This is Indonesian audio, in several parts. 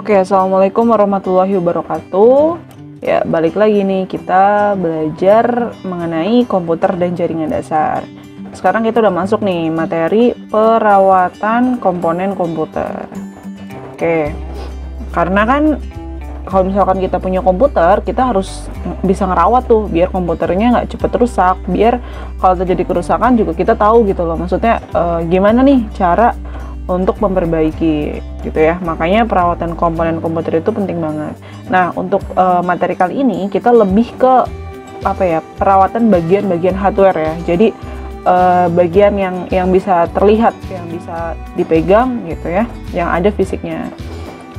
Oke, assalamualaikum warahmatullahi wabarakatuh. Ya, balik lagi nih kita belajar mengenai komputer dan jaringan dasar. Sekarang kita udah masuk nih materi perawatan komponen komputer. Oke, karena kan kalau misalkan kita punya komputer, kita harus bisa ngerawat tuh biar komputernya nggak cepet rusak. Biar kalau terjadi kerusakan juga kita tahu gitu loh. Maksudnya gimana nih cara untuk memperbaiki gitu ya. Makanya perawatan komponen komputer itu penting banget. Nah, untuk materi kali ini kita lebih ke perawatan bagian-bagian hardware ya. Jadi bagian yang bisa terlihat, yang bisa dipegang gitu ya, yang ada fisiknya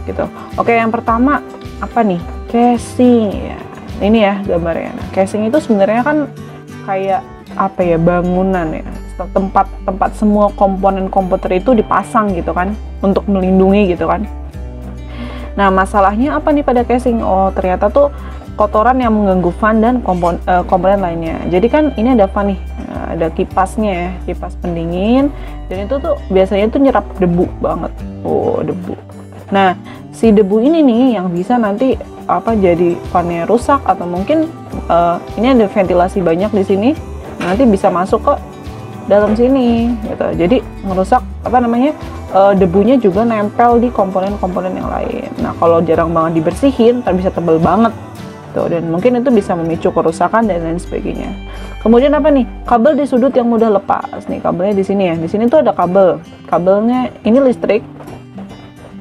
gitu. Oke, yang pertama apa nih? Casing ya. Ini ya gambarnya. Nah, casing itu sebenarnya kan kayak bangunan ya. Tempat semua komponen komputer itu dipasang gitu kan, untuk melindungi gitu kan. Nah, masalahnya apa nih pada casing? Oh, ternyata tuh kotoran yang mengganggu fan dan komponen lainnya. Jadi kan ini ada fan nih, ada kipasnya ya, kipas pendingin, dan itu tuh biasanya tuh nyerap debu banget. Oh, debu. Nah, si debu ini nih yang bisa nanti jadi fannya rusak, atau mungkin ini ada ventilasi banyak di sini, nanti bisa masuk ke dalam sini gitu. Jadi ngerusak debunya juga nempel di komponen-komponen yang lain. Nah, kalau jarang banget dibersihin, bisa tebel banget tuh, dan mungkin itu bisa memicu kerusakan dan lain sebagainya. Kemudian apa nih? Kabel di sudut yang mudah lepas. Nih kabelnya di sini ya. Di sini tuh ada kabel. Kabelnya ini listrik.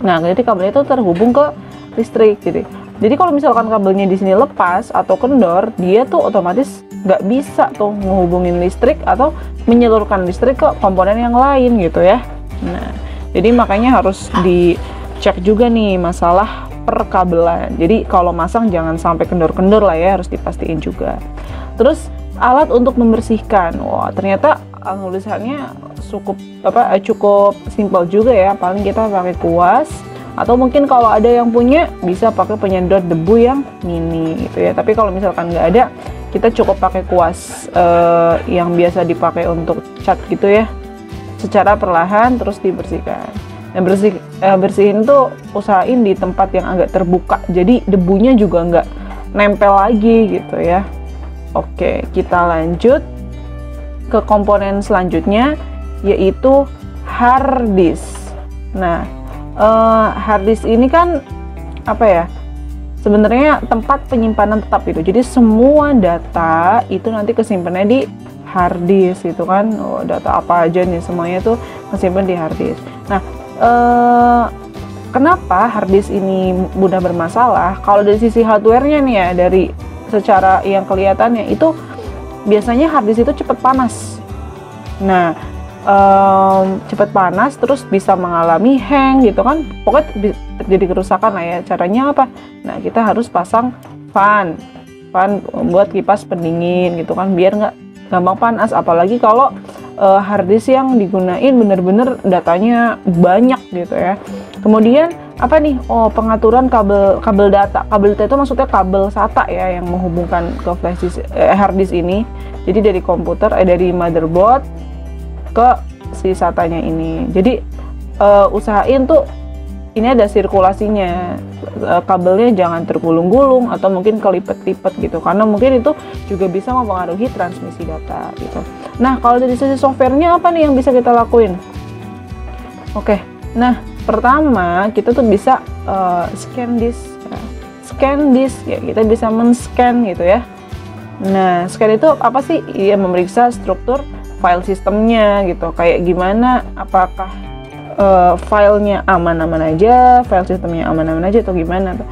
Nah, jadi kabelnya itu terhubung ke listrik gitu. Jadi kalau misalkan kabelnya di sini lepas atau kendor, dia tuh otomatis nggak bisa tuh menghubungin listrik atau menyalurkan listrik ke komponen yang lain gitu ya. Nah, jadi makanya harus dicek juga nih masalah perkabelan. Jadi kalau masang jangan sampai kendor-kendor lah ya, harus dipastiin juga. Terus alat untuk membersihkan. Wah, ternyata tulisannya cukup simpel juga ya. Paling kita pakai kuas, atau mungkin kalau ada yang punya bisa pakai penyedot debu yang mini gitu ya. Tapi kalau misalkan nggak ada, kita cukup pakai kuas yang biasa dipakai untuk cat gitu ya, secara perlahan terus dibersihkan. Nah, bersihin tuh usahain di tempat yang agak terbuka, jadi debunya juga nggak nempel lagi gitu ya. Oke, kita lanjut ke komponen selanjutnya, yaitu hard disk. Nah, hard disk ini kan sebenarnya tempat penyimpanan tetap gitu. Jadi semua data itu nanti kesimpannya di hard disk gitu kan. Oh, data apa aja nih, semuanya tuh kesimpan di hard disk. Nah, kenapa hard disk ini mudah bermasalah? Kalau dari sisi hardware-nya nih ya, dari secara yang kelihatannya itu biasanya hard disk itu cepat panas. Nah, cepat panas terus bisa mengalami hang gitu kan, pokoknya terjadi kerusakan lah ya. Caranya apa? Nah, kita harus pasang fan buat kipas pendingin gitu kan, biar nggak gampang panas. Apalagi kalau hard disk yang digunain bener-bener datanya banyak gitu ya. Kemudian pengaturan kabel data. Kabel data itu maksudnya kabel SATA ya, yang menghubungkan ke flash disk, hard disk ini. Jadi dari komputer, dari motherboard ke si SATA-nya ini. Jadi usahain tuh ini ada sirkulasinya, kabelnya jangan tergulung-gulung atau mungkin kelipet-lipet gitu, karena mungkin itu juga bisa mempengaruhi transmisi data gitu. Nah, kalau dari sisi softwarenya apa nih yang bisa kita lakuin? Oke, nah pertama kita tuh bisa scan disk ya, kita bisa men-scan gitu ya. Nah, scan itu apa sih? Ia memeriksa struktur file sistemnya gitu, kayak gimana, apakah filenya aman-aman aja, file sistemnya aman-aman aja atau gimana tuh.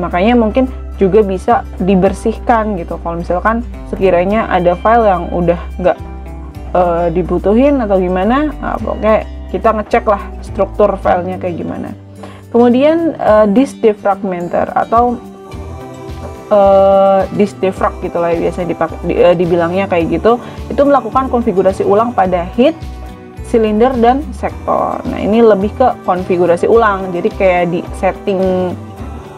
Makanya mungkin juga bisa dibersihkan gitu kalau misalkan sekiranya ada file yang udah nggak dibutuhin atau gimana. Nah, pokoknya kita ngecek lah struktur filenya kayak gimana. Kemudian disk defragmenter atau disk defrag gitulah ya, biasanya dibilangnya kayak gitu. Itu melakukan konfigurasi ulang pada head, silinder, dan sektor. Nah, ini lebih ke konfigurasi ulang, jadi kayak di setting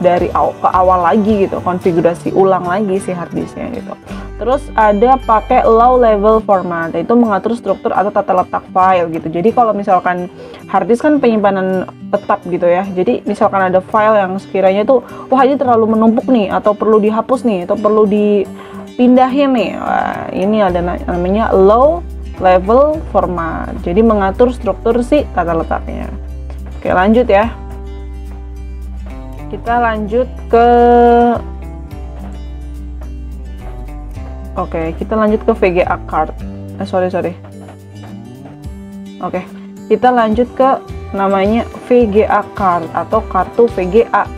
dari ke awal lagi gitu, konfigurasi ulang lagi si hard disknya gitu. Terus ada pakai low level format, itu mengatur struktur atau tata letak file gitu. Jadi kalau misalkan hard disk kan penyimpanan tetap gitu ya. Jadi misalkan ada file yang sekiranya tuh wah ini terlalu menumpuk nih, atau perlu dihapus nih, atau perlu dipindahin nih. Wah, ini ada namanya low level format. Jadi mengatur struktur si tata letaknya. Oke, lanjut ya. Kita lanjut ke kita lanjut ke VGA card. Sorry. Kita lanjut ke namanya VGA card atau kartu VGA.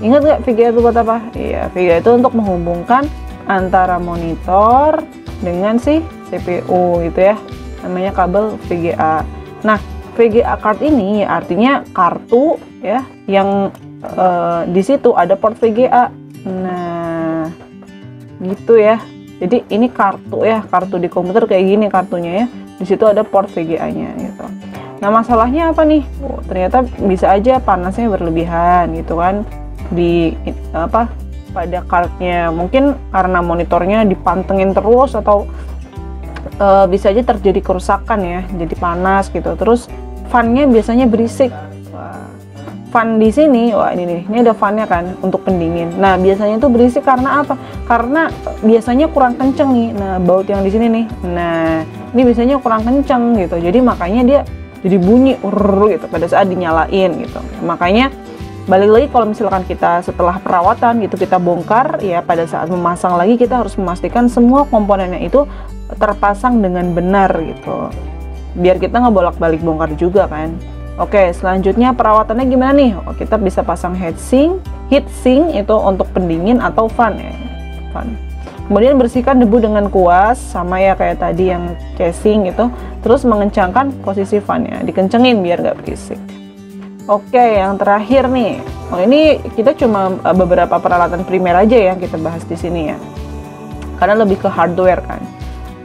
Ingat nggak VGA itu buat apa? Iya, VGA itu untuk menghubungkan antara monitor dengan si CPU gitu ya. Namanya kabel VGA. Nah, VGA card ini ya artinya kartu ya yang di situ ada port VGA. Nah, gitu ya. Jadi ini kartu ya, kartu di komputer kayak gini kartunya ya. Di situ ada port VGA-nya gitu. Nah, masalahnya apa nih? Ternyata bisa aja panasnya berlebihan gitu kan pada cardnya. Mungkin karena monitornya dipantengin terus atau bisa aja terjadi kerusakan ya, jadi panas gitu. Terus fan-nya biasanya berisik. Fan di sini, wah ini ada fan-nya kan untuk pendingin. Nah, biasanya itu berisik karena apa? Karena biasanya kurang kenceng nih. Nah, baut yang di sini nih. Nah, ini biasanya kurang kenceng gitu. Jadi makanya dia jadi bunyi gitu pada saat dinyalain gitu. Makanya balik lagi kalau misalkan kita setelah perawatan gitu kita bongkar ya, pada saat memasang lagi kita harus memastikan semua komponennya itu terpasang dengan benar gitu. Biar kita nggak bolak-balik bongkar juga kan. Oke, selanjutnya perawatannya gimana nih? Kita bisa pasang heatsink itu untuk pendingin atau fan ya. Fan. Kemudian bersihkan debu dengan kuas, sama ya kayak tadi yang casing itu. Terus mengencangkan posisi fan-nya, dikencengin biar nggak berisik. Oke, yang terakhir nih. Ini kita cuma beberapa peralatan primer aja yang kita bahas di sini ya. Karena lebih ke hardware kan.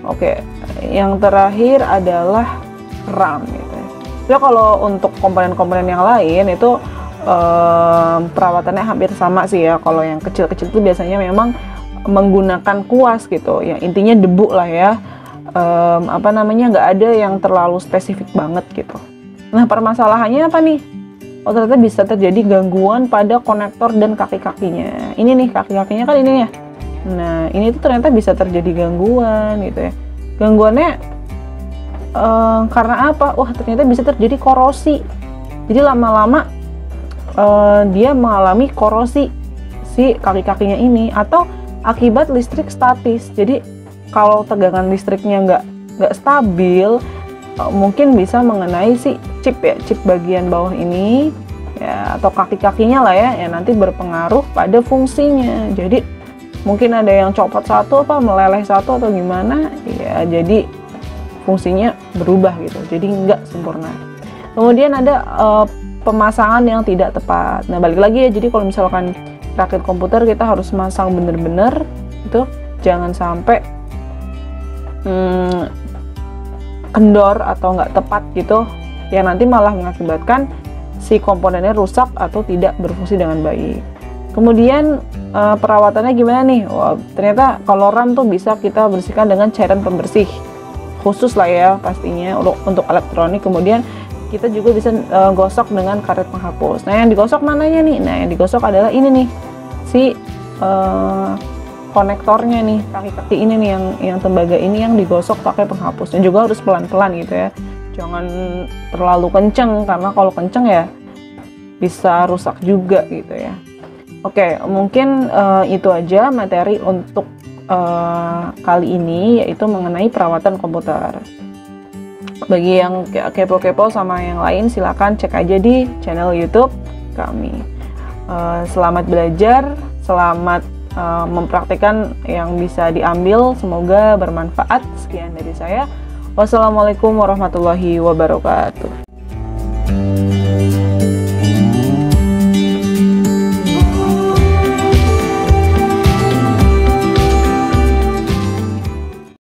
Oke, yang terakhir adalah RAM gitu. Ya kalau untuk komponen-komponen yang lain itu perawatannya hampir sama sih ya. Kalau yang kecil-kecil itu biasanya memang menggunakan kuas gitu. Ya intinya debu lah ya. Nggak ada yang terlalu spesifik banget gitu. Nah, permasalahannya apa nih? Ternyata bisa terjadi gangguan pada konektor dan kaki-kakinya. Ini nih kaki-kakinya kan ini ya. Nah, ini tuh ternyata bisa terjadi gangguan gitu ya. Gangguannya karena apa? Wah, ternyata bisa terjadi korosi. Jadi lama-lama dia mengalami korosi si kaki-kakinya ini, atau akibat listrik statis. Jadi kalau tegangan listriknya nggak stabil, mungkin bisa mengenai si chip bagian bawah ini ya, atau kaki-kakinya lah ya, yang nanti berpengaruh pada fungsinya. Jadi mungkin ada yang copot satu, meleleh satu atau gimana ya, jadi fungsinya berubah gitu, jadi nggak sempurna. Kemudian ada pemasangan yang tidak tepat. Nah, balik lagi ya, jadi kalau misalkan rakit komputer kita harus masang bener-bener itu, jangan sampai kendor atau nggak tepat gitu, yang nanti malah mengakibatkan si komponennya rusak atau tidak berfungsi dengan baik. Kemudian perawatannya gimana nih? Wah, ternyata kalau RAM tuh bisa kita bersihkan dengan cairan pembersih khusus lah ya pastinya untuk elektronik. Kemudian kita juga bisa gosok dengan karet penghapus. Nah, yang digosok mananya nih? Nah, yang digosok adalah ini nih, si konektornya nih, kaki-kaki ini nih, yang tembaga ini yang digosok pakai penghapus. Dan juga harus pelan-pelan gitu ya, jangan terlalu kenceng, karena kalau kenceng ya bisa rusak juga gitu ya. Oke, mungkin itu aja materi untuk kali ini, yaitu mengenai perawatan komputer. Bagi yang kepo-kepo sama yang lain, silakan cek aja di channel YouTube kami. Selamat belajar, selamat mempraktikkan yang bisa diambil, semoga bermanfaat. Sekian dari saya. Wassalamualaikum warahmatullahi wabarakatuh.